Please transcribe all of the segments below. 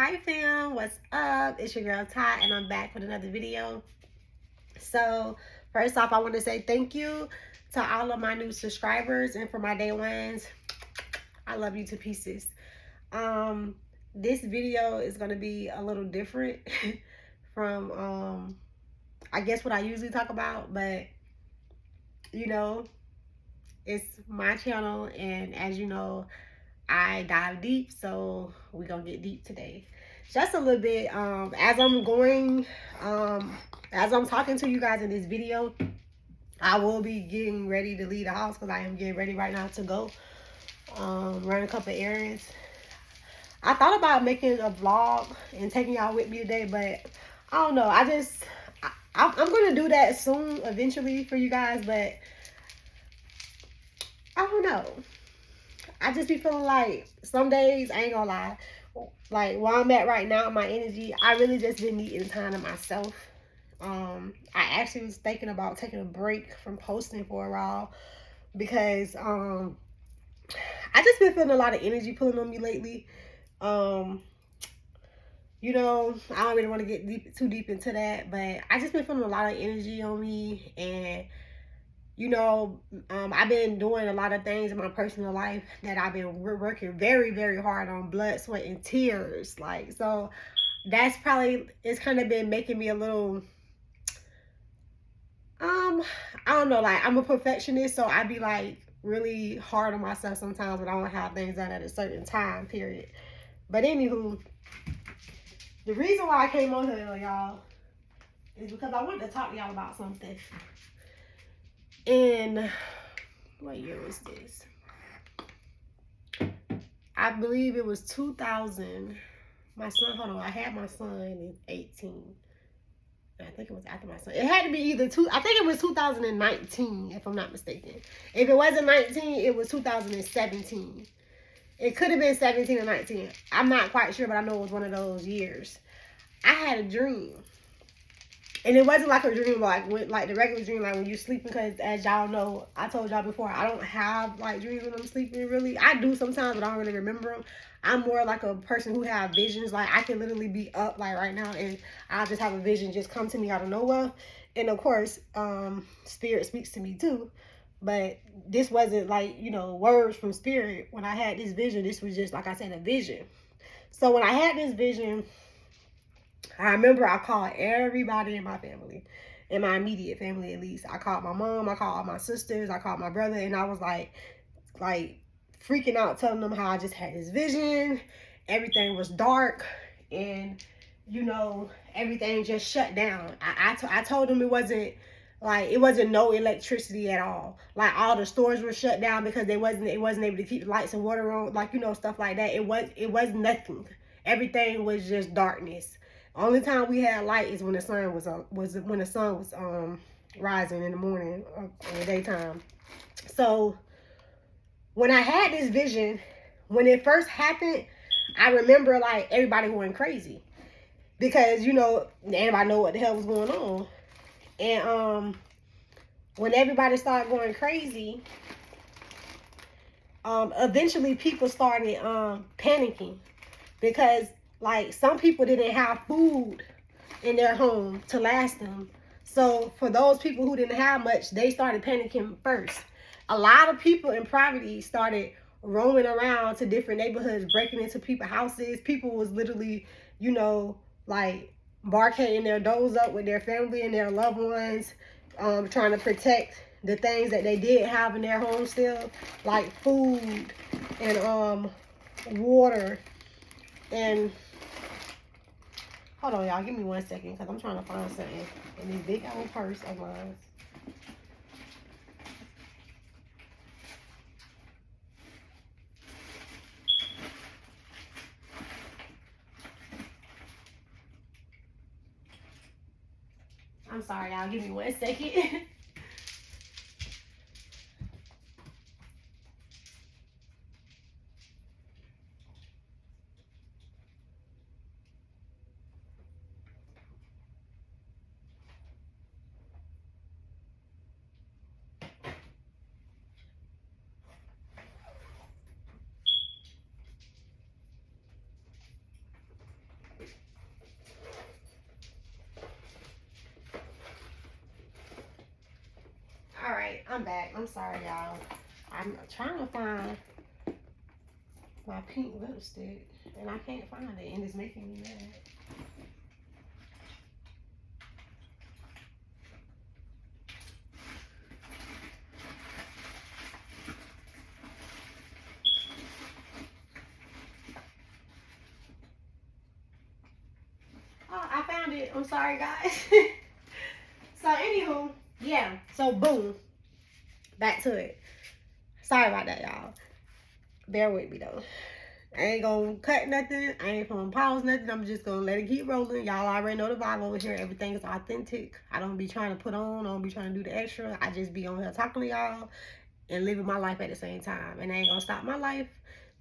Hi fam, what's up? It's your girl Ty and I'm back with another video. So first off, I want to say thank you to all of my new subscribers, and for my day ones, I love you to pieces. Um this video is going to be a little different from I guess what I usually talk about, but you know, it's my channel, and as you know, I dive deep, so we're gonna get deep today. Just a little bit. As I'm talking to you guys in this video, I will be getting ready to leave the house because I am getting ready right now to go run a couple errands. I thought about making a vlog and taking y'all with me today, but I don't know. I'm gonna do that soon, eventually, for you guys, but I don't know. I just be feeling like some days, I ain't gonna lie, like where I'm at right now, my energy, I really just been needing time to myself. I actually was thinking about taking a break from posting for a while because I just been feeling a lot of energy pulling on me lately. Um, I don't really want to get too deep into that, but I just been feeling a lot of energy on me, and I've been doing a lot of things in my personal life that I've been working very, very hard on, blood, sweat, and tears. Like, so that's probably, it's kind of been making me a little, I don't know, like I'm a perfectionist, so I be like really hard on myself sometimes when I don't have things done at a certain time period. But anywho, the reason why I came on here, y'all, is because I wanted to talk to y'all about something. And what year was this? I believe it was 2000. My son, hold on, I had my son in 18. I think it was after my son. It had to be I think it was 2019, if I'm not mistaken. If it wasn't 19, it was 2017. It could have been 17 or 19. I'm not quite sure, but I know it was one of those years. I had a dream. And it wasn't like a dream like the regular dream, like when you're sleeping, because as y'all know, I told y'all before, I don't have like dreams when I'm sleeping, really. I do sometimes, but I don't really remember them. I'm more like a person who have visions. Like I can literally be up like right now and I'll just have a vision just come to me out of nowhere. And of course, spirit speaks to me too. But this wasn't like, words from spirit. When I had this vision, this was just, like I said, a vision. So when I had this vision, I remember I called everybody in my family, in my immediate family at least. I called my mom, I called my sisters, I called my brother, and I was like freaking out, telling them how I just had this vision. Everything was dark, and everything just shut down. I told them it wasn't no electricity at all. Like all the stores were shut down because it wasn't able to keep the lights and water on, stuff like that. It was nothing. Everything was just darkness. Only time we had light is when the sun was rising in the morning or in the daytime. So when I had this vision, when it first happened, I remember like everybody going crazy because everybody know what the hell was going on. And when everybody started going crazy, eventually people started panicking because like some people didn't have food in their home to last them. So for those people who didn't have much, they started panicking first. A lot of people in poverty started roaming around to different neighborhoods, breaking into people's houses. People was literally, like barricading their doors up with their family and their loved ones, trying to protect the things that they did have in their home still, like food and water. And hold on, y'all, give me 1 second because I'm trying to find something in this big old purse of mine. I'm sorry, y'all, give me 1 second. I'm back. I'm sorry, y'all. I'm trying to find my pink lipstick, and I can't find it, and it's making me mad. Oh, I found it. I'm sorry, guys. So, anywho, yeah. So, boom. Back to it. Sorry about that, y'all. Bear with me, though. I ain't gonna cut nothing. I ain't gonna pause nothing. I'm just gonna let it keep rolling. Y'all already know the vibe over here. Everything is authentic. I don't be trying to put on. I don't be trying to do the extra. I just be on here talking to y'all and living my life at the same time. And I ain't gonna stop my life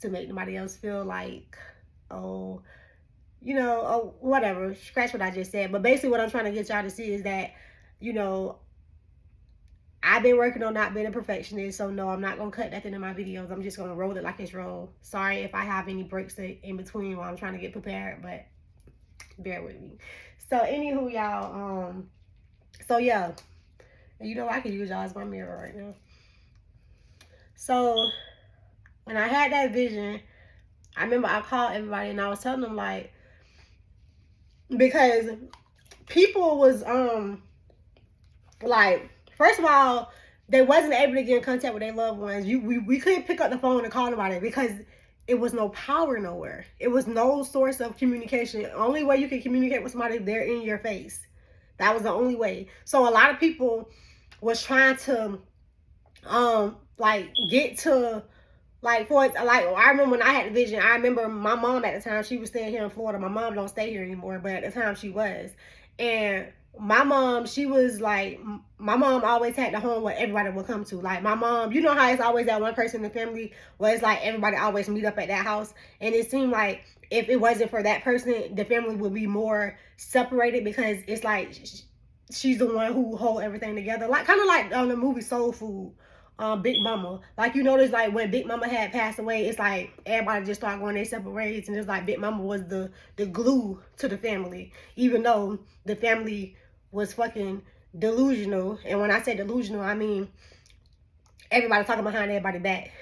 to make nobody else feel like, oh, you know, oh, whatever. Scratch what I just said. But basically what I'm trying to get y'all to see is that, you know, I've been working on not being a perfectionist, so no, I'm not going to cut nothing in my videos. I'm just going to roll it like it's rolled. Sorry if I have any breaks in between while I'm trying to get prepared, but bear with me. So, anywho, y'all, so yeah, you know, I can use y'all as my mirror right now. So, when I had that vision, I remember I called everybody and I was telling them, like, because people was, like, first of all, they wasn't able to get in contact with their loved ones. We couldn't pick up the phone and call nobody because it was no power nowhere. It was no source of communication. Only way you can communicate with somebody, they're in your face. That was the only way. So a lot of people was trying to, like, get to, like, for like, I remember when I had the vision, I remember my mom at the time, she was staying here in Florida. My mom don't stay here anymore, but at the time she was. And my mom, she was like, my mom always had the home where everybody would come to. Like, my mom, you know how it's always that one person in the family where it's like everybody always meet up at that house. And it seemed like if it wasn't for that person, the family would be more separated because it's like she's the one who hold everything together. Like, kind of like on the movie Soul Food. Big Mama. Like, you notice, like, when Big Mama had passed away, it's like everybody just started going their separate ways, and it's like Big Mama was the glue to the family, even though the family was fucking delusional. And when I say delusional, I mean everybody talking behind everybody back.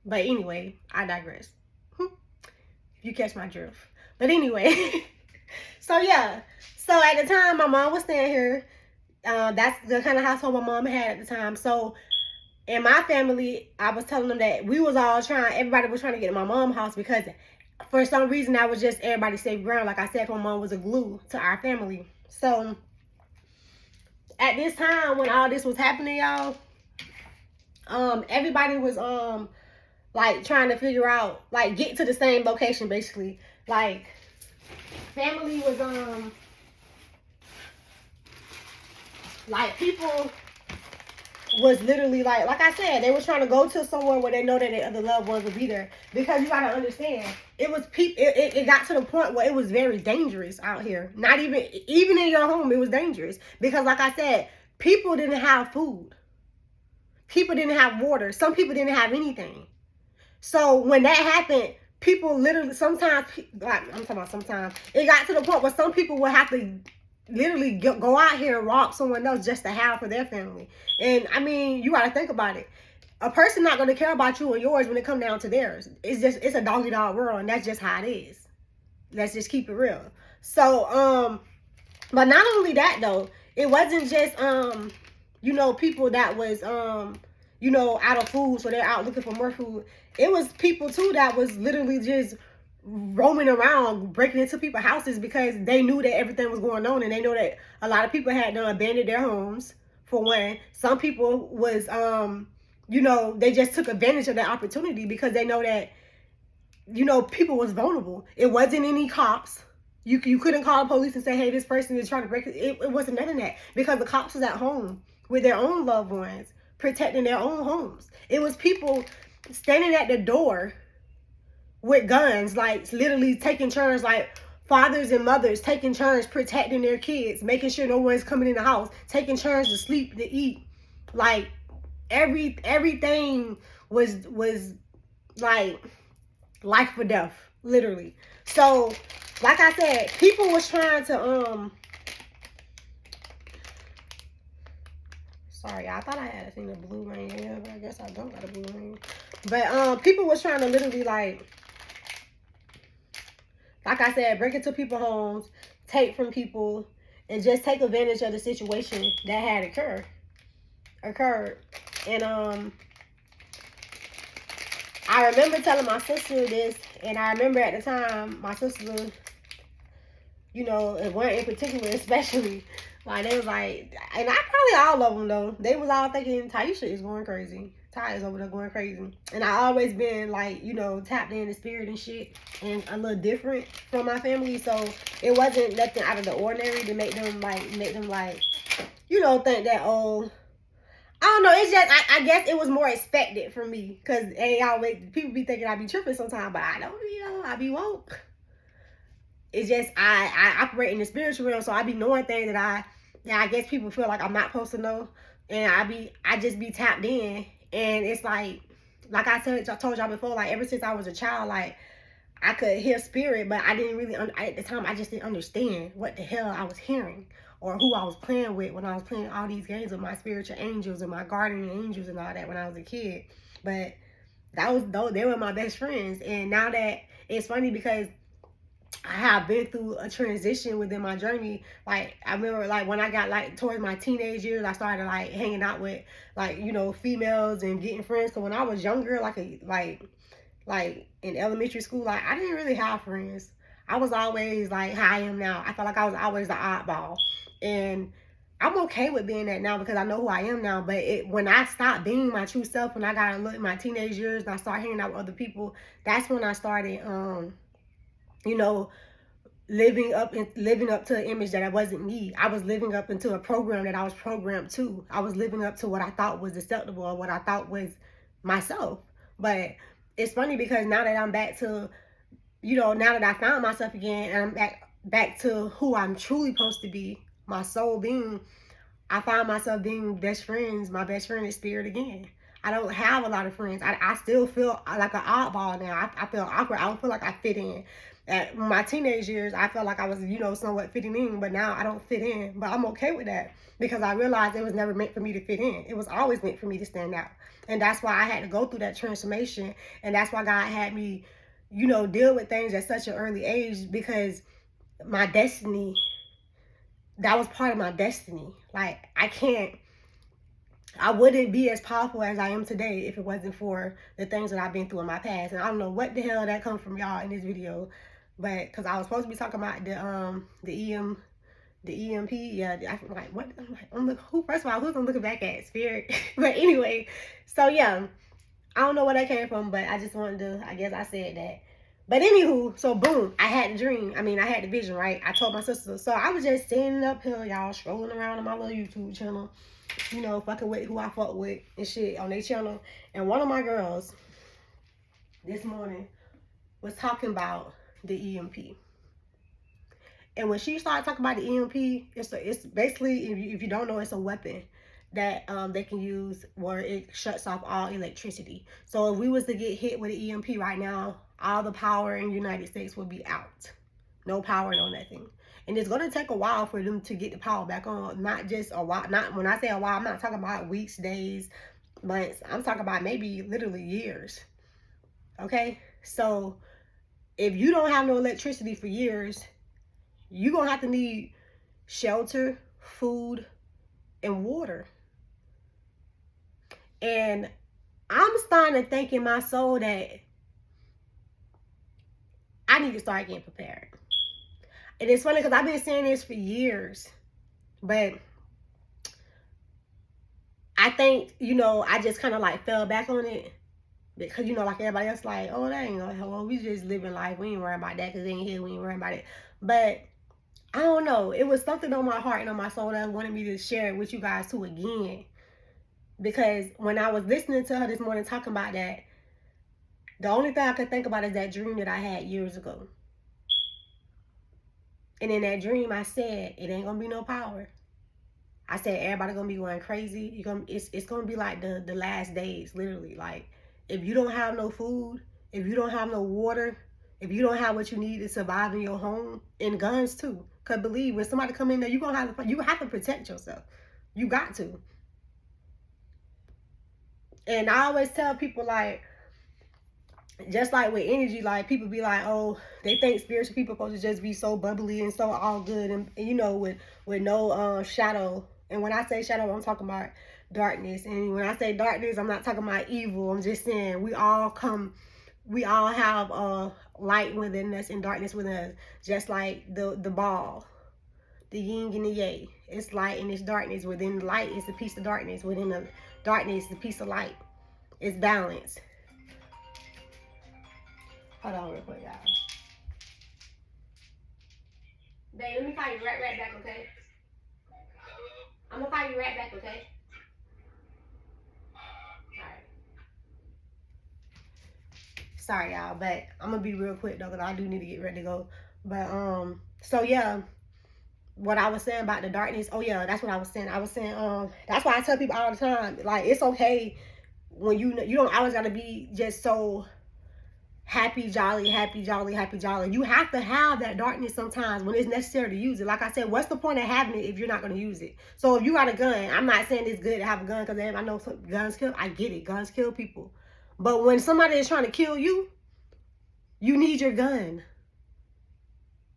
But anyway, I digress. You catch my drift. But anyway, so yeah. So at the time, my mom was staying here. That's the kind of household my mom had at the time. So in my family, I was telling them that we was all everybody was trying to get in my mom's house because for some reason that was just everybody's safe ground. Like I said, my mom was a glue to our family. So at this time when all this was happening, y'all, everybody was like trying to figure out, like, get to the same location basically. Like, family was like, people was literally like I said, they were trying to go to somewhere where they know that their other loved ones would be there. Because you gotta understand, it was it got to the point where it was very dangerous out here. Not even in your home, it was dangerous. Because like I said, people didn't have food. People didn't have water. Some people didn't have anything. So when that happened, people literally sometimes, like, I'm talking about sometimes, it got to the point where some people would have to literally go out here and rob someone else just to have for their family. And I mean, you got to think about it. A person not going to care about you or yours when it come down to theirs. It's a doggy dog world, and that's just how it is. Let's just keep it real. So but not only that though, it wasn't just you know, people that was you know, out of food, so they're out looking for more food. It was people too that was literally just roaming around, breaking into people's houses because they knew that everything was going on, and they know that a lot of people had done abandoned their homes, for one. Some people was you know, they just took advantage of that opportunity because they know that, you know, people was vulnerable. It wasn't any cops. You couldn't call the police and say, hey, this person is trying to break it. It wasn't none of that, because the cops was at home with their own loved ones, protecting their own homes. It was people standing at the door with guns, like literally taking turns, like fathers and mothers taking turns protecting their kids, making sure no one's coming in the house, taking turns to sleep, to eat. Like everything was like life or death, literally. So like I said, people was trying to Sorry, I thought I had seen a blue rain in here, but I guess I don't got a blue rain. But people was trying to literally like I said, break into people's homes, take from people, and just take advantage of the situation that had occurred. And I remember telling my sister this, and I remember at the time my sister, you know, and one in particular especially, like they was like, and I probably all of them though, they was all thinking Taisha is going crazy. Ty is over there going crazy. And I always been like, you know, tapped in the spirit and shit, and a little different from my family, so it wasn't nothing out of the ordinary to make them like, you know, think that, oh, I don't know. It's just, I guess it was more expected for me. Because, hey, people be thinking I be tripping sometimes, but I don't, you know, I be woke. It's just, I operate in the spiritual realm, so I be knowing things that I guess people feel like I'm not supposed to know. And I just be tapped in. And it's like I told y'all before, like, ever since I was a child, like, I could hear spirit, but I didn't really, at the time, I just didn't understand what the hell I was hearing, or who I was playing with when I was playing all these games with my spiritual angels and my guardian angels and all that when I was a kid. But they were my best friends. And now that, it's funny because I have been through a transition within my journey. Like, I remember, like, when I got, like, towards my teenage years, I started, like, hanging out with, like, you know, females and getting friends. So when I was younger, like in elementary school, like, I didn't really have friends. I was always, like, how I am now. I felt like I was always the oddball. And I'm okay with being that now because I know who I am now. But when I stopped being my true self, when I got in my teenage years and I started hanging out with other people, that's when I started, you know, living up to an image that wasn't me. I was living up into a program that I was programmed to. I was living up to what I thought was acceptable or what I thought was myself. But it's funny because now that I'm back to, you know, now that I found myself again and I'm back to who I'm truly supposed to be, my soul being, I found myself being my best friend is spirit again. I don't have a lot of friends. I still feel like an oddball now. I feel awkward. I don't feel like I fit in. At my teenage years, I felt like I was, you know, somewhat fitting in, but now I don't fit in. But I'm okay with that because I realized it was never meant for me to fit in. It was always meant for me to stand out. And that's why I had to go through that transformation. And that's why God had me, you know, deal with things at such an early age, because my destiny, that was part of my destiny. Like, I wouldn't be as powerful as I am today if it wasn't for the things that I've been through in my past. And I don't know what the hell that comes from y'all in this video, but because I was supposed to be talking about the EMP, yeah. I'm like, what? I'm like, who? First of all, who's I'm looking back at? Spirit. But anyway, so yeah, I don't know where that came from, but I just wanted to. I guess I said that. But anywho, so boom, I had the dream. I mean, I had the vision, right? I told my sister. So I was just standing up here, y'all, scrolling around on my little YouTube channel, you know, fucking with who I fuck with and shit on their channel. And one of my girls this morning was talking about the EMP. And when she started talking about the EMP, it's basically, if you don't know, it's a weapon that they can use where it shuts off all electricity. So if we was to get hit with an EMP right now, all the power in the United States would be out. No power, no nothing. And it's going to take a while for them to get the power back on. Not just a while. Not when I say a while, I'm not talking about weeks, days, months. I'm talking about maybe literally years. Okay? So if you don't have no electricity for years, you're going to have to need shelter, food, and water. And I'm starting to think in my soul that I need to start getting prepared. And it's funny because I've been saying this for years, but I think, you know, I just kind of like fell back on it because, you know, like everybody else, like, oh, that ain't gonna help. Well, we just living life. We ain't worrying about that because they ain't here. We ain't worrying about it. But I don't know. It was something on my heart and on my soul that wanted me to share it with you guys too again. Because when I was listening to her this morning talking about that, the only thing I could think about is that dream that I had years ago. And in that dream, I said, it ain't gonna be no power. I said, everybody gonna be going crazy. It's gonna be like the last days, literally. Like, if you don't have no food, if you don't have no water, if you don't have what you need to survive in your home, and guns too. Cause believe, when somebody come in there, you have to protect yourself. You got to. And I always tell people, like, just like with energy, like, people be like, oh, they think spiritual people supposed to just be so bubbly and so all good, and you know, with no shadow. And when I say shadow, I'm talking about darkness. And when I say darkness, I'm not talking about evil. I'm just saying we all have light within us and darkness within us, just like the ball, the yin and the yang. It's light and it's darkness. Within the light is the piece of darkness. Within the darkness, the piece of light. It's balance. Hold on real quick, y'all. Babe, let me call you right back, okay? I'm gonna call you right back, okay? Alright. Sorry, y'all, but I'm gonna be real quick though, because I do need to get ready to go. But so yeah, what I was saying about the darkness, oh yeah, that's what I was saying. I was saying, that's why I tell people all the time, like, it's okay when you don't always gotta be just so happy, jolly. You have to have that darkness sometimes when it's necessary to use it. Like I said, what's the point of having it if you're not going to use it? So if you got a gun, I'm not saying it's good to have a gun, because I know some guns kill. I get it, guns kill people. But when somebody is trying to kill you, you need your gun.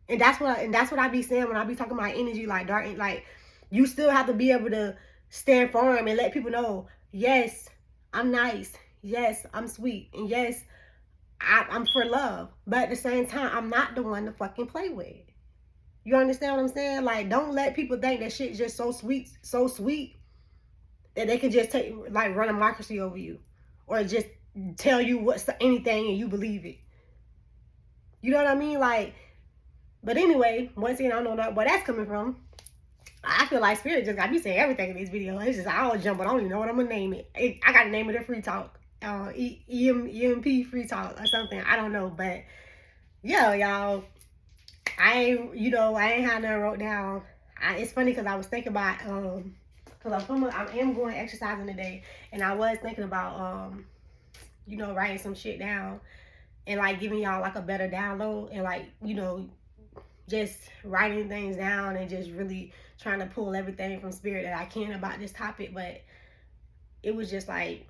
And that's what I be saying when I be talking about energy, like dark, like, you still have to be able to stand firm and let people know, yes, I'm nice, yes, I'm sweet, and yes, I'm for love. But at the same time, I'm not the one to fucking play with. You understand what I'm saying? Like, don't let people think that shit's just so sweet that they can just take, like, run a democracy over you, or just tell you what's anything and you believe it. You know what I mean? Like, but anyway, once again, I don't know where that's coming from. I feel like Spirit just got me saying everything in this video. It's just, I always jump, but I don't even know what I'm gonna name it. I gotta name it a free talk. EMP free talk or something. I don't know, but yeah, y'all. I ain't had nothing wrote down. It's funny because I was thinking about because I am going exercising today, and I was thinking about writing some shit down and like giving y'all like a better download, and like just writing things down and just really trying to pull everything from Spirit that I can about this topic. But it was just like,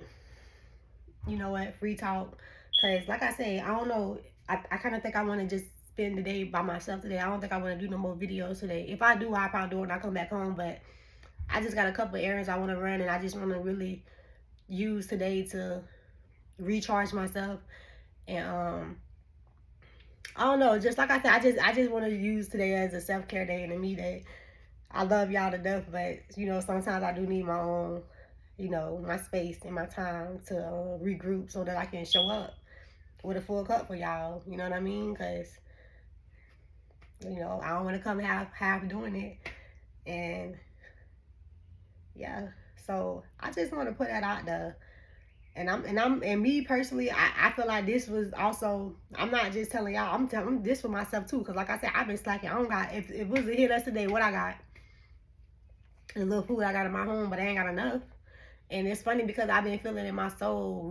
you know what, free talk. Because like I say, I don't know, I kind of think I want to just spend the day by myself today. I don't think I want to do no more videos today. If I do, I'll probably do it when I come back home. But I just got a couple of errands I want to run, and I just want to really use today to recharge myself. And I don't know, just like I said, I just want to use today as a self-care day and a me day. I love y'all to death, but sometimes I do need my own, my space and my time to regroup so that I can show up with a full cup for y'all. You know what I mean? Because I don't want to come half doing it. And yeah, so I just want to put that out there. And me personally, I feel like this was also, I'm not just telling y'all, I'm telling this for myself too. Cause like I said, I've been slacking. I don't got, if it was to hit us today, what I got? The little food I got in my home, but I ain't got enough. And it's funny because I've been feeling in my soul